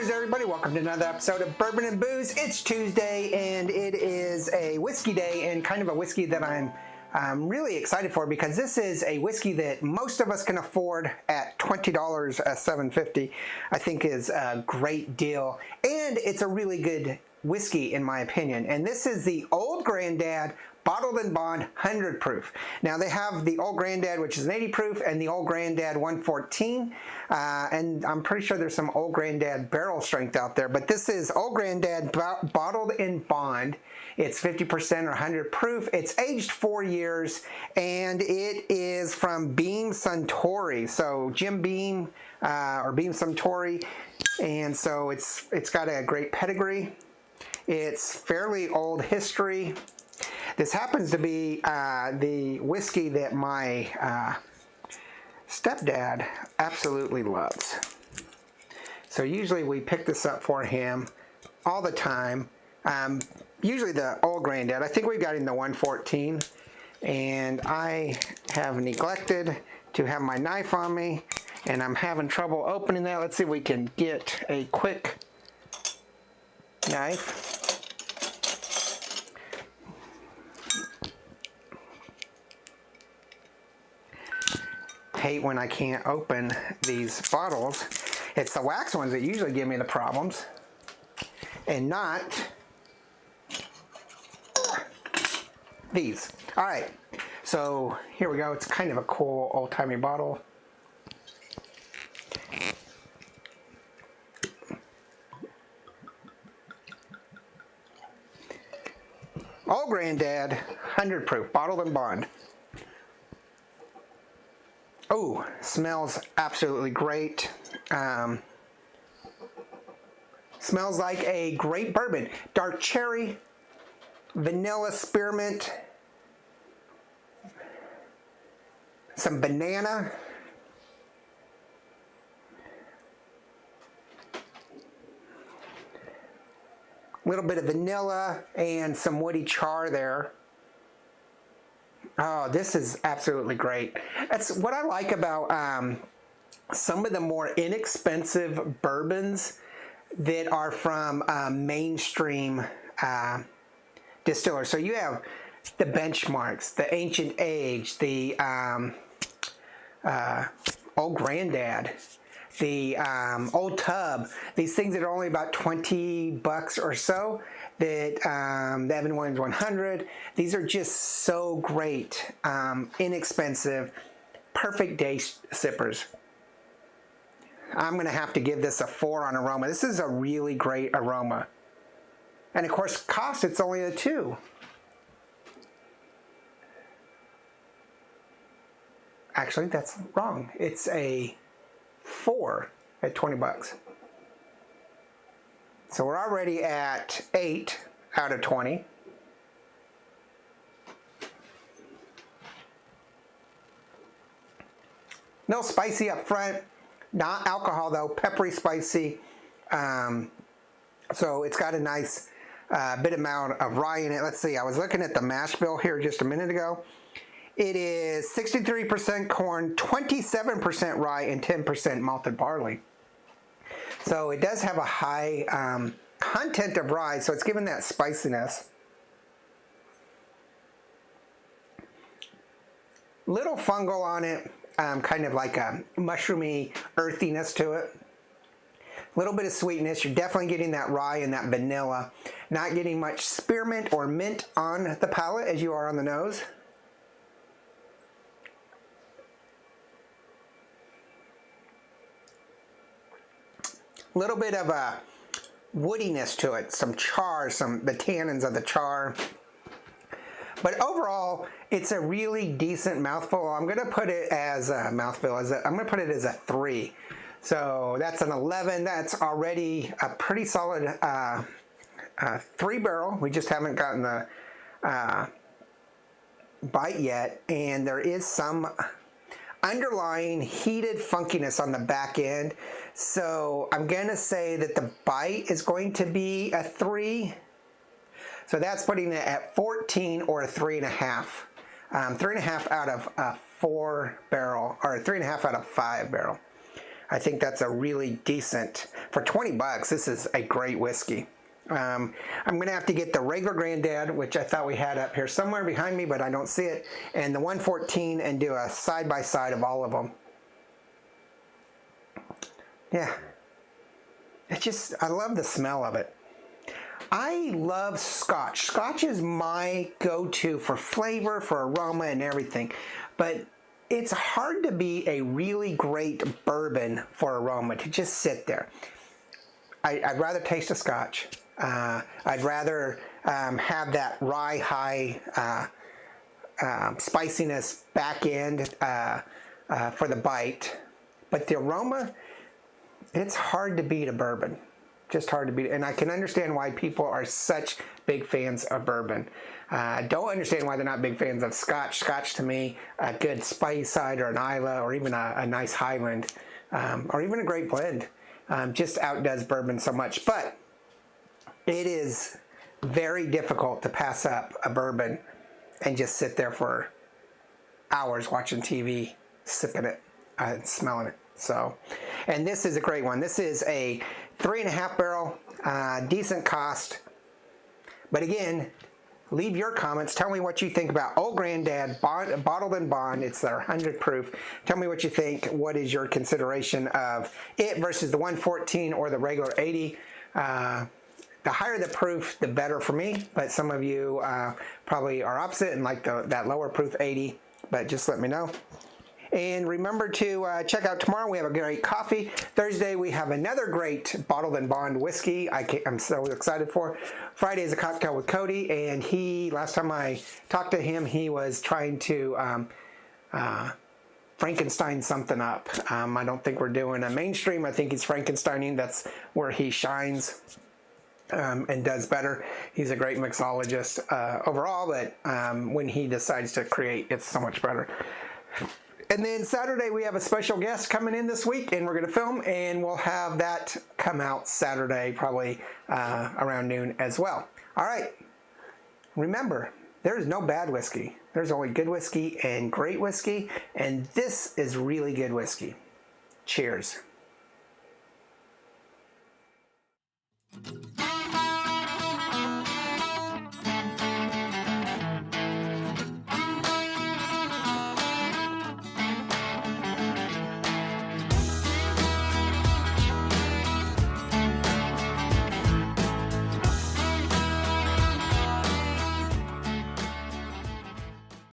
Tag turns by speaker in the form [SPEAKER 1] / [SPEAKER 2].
[SPEAKER 1] Cheers, everybody. Welcome to another episode of Bourbon and Booze. It's Tuesday, and it is a whiskey day, and kind of a whiskey that I'm really excited for because this is a whiskey that most of us can afford at $20 a 750. I think is a great deal, and it's a really good whiskey in my opinion. And this is the Old Grandad Bottled and Bond 100 proof. Now they have the Old Grandad, which is an 80 proof, and the Old Grandad 114, and I'm pretty sure there's some Old Grandad barrel strength out there, but this is Old Grandad Bottled and Bond. It's 50% or 100 proof. It's aged 4 years, and it is from Beam Suntory. So Jim Beam or Beam Suntory, and so it's got a great pedigree. It's fairly old history. This happens to be the whiskey that my stepdad absolutely loves. So usually we pick this up for him all the time. Usually the Old Grandad. I think we got in the 114, and I have neglected to have my knife on me, and I'm having trouble opening that. Let's see if we can get a quick knife. Hate when I can't open these bottles. It's the wax ones that usually give me the problems, and not these. All right, so here we go. It's kind of a cool old-timey bottle. Old Grandad 100 proof, Bottled and Bond. Oh, smells absolutely great. Smells like a great bourbon. Dark cherry, vanilla spearmint, some banana, a little bit of vanilla, and some woody char there. Oh, this is absolutely great. That's what I like about some of the more inexpensive bourbons that are from mainstream distillers. So you have the Benchmarks, the Ancient Age, the Old Grandad, the Old Tub, these things that are only about $20 or so, that the Evan Williams 100, these are just so great, inexpensive, perfect day sippers. I'm going to have to give this a 4 on aroma. This is a really great aroma. And of course, cost, it's only a 2. Actually, that's wrong. It's a 4 at $20. So we're already at 8 out of 20. A little spicy up front, not alcohol though, peppery, spicy. So it's got a nice bit amount of rye in it. Let's see, I was looking at the mash bill here just a minute ago. It is 63% corn, 27% rye, and 10% malted barley. So it does have a high content of rye, so it's given that spiciness. Little fungal on it, kind of like a mushroomy earthiness to it. A little bit of sweetness. You're definitely getting that rye and that vanilla. Not getting much spearmint or mint on the palate as you are on the nose. Little bit of a woodiness to it, some char, the tannins of the char. But overall, it's a really decent mouthful. I'm going to put it as a mouthful. I'm going to put it as a 3. So that's an 11. That's already a pretty solid 3 barrel. We just haven't gotten the bite yet, and there is some underlying heated funkiness on the back end. So I'm going to say that the bite is going to be a 3. So that's putting it at 14 or a 3.5. 3.5 out of a 4 barrel, or 3.5 out of 5 barrel. I think that's a really decent, for 20 bucks, this is a great whiskey. I'm going to have to get the regular Granddad, which I thought we had up here somewhere behind me, but I don't see it, and the 114 and do a side-by-side of all of them. Yeah. I love the smell of it. I love Scotch. Scotch is my go-to for flavor, for aroma, and everything. But it's hard to be a really great bourbon for aroma, to just sit there. I'd rather taste a Scotch. I'd rather have that rye high spiciness back end for the bite. But the aroma, it's hard to beat a bourbon. Just hard to beat. And I can understand why people are such big fans of bourbon. I don't understand why they're not big fans of Scotch. Scotch, to me, a good Speyside or an Islay or even a nice Highland or even a great blend just outdoes bourbon so much. But it is very difficult to pass up a bourbon and just sit there for hours watching TV, sipping it and smelling it. So, and this is a great one. This is a 3.5 barrel, decent cost. But again, leave your comments. Tell me what you think about Old Granddad Bottled and Bond. It's their 100 proof. Tell me what you think. What is your consideration of it versus the 114 or the regular 80? The higher the proof, the better for me. But some of you probably are opposite and like that lower proof 80. But just let me know. And remember to check out tomorrow. We have a great coffee. Thursday, we have another great Bottled and Bond whiskey I'm so excited for. Friday is a cocktail with Cody. And last time I talked to him, he was trying to Frankenstein something up. I don't think we're doing a mainstream. I think he's Frankensteining. That's where he shines and does better. He's a great mixologist overall, but when he decides to create, it's so much better. And then Saturday, we have a special guest coming in this week, and we're going to film, and we'll have that come out Saturday, probably around noon as well. All right. Remember, there is no bad whiskey. There's only good whiskey and great whiskey, and this is really good whiskey. Cheers.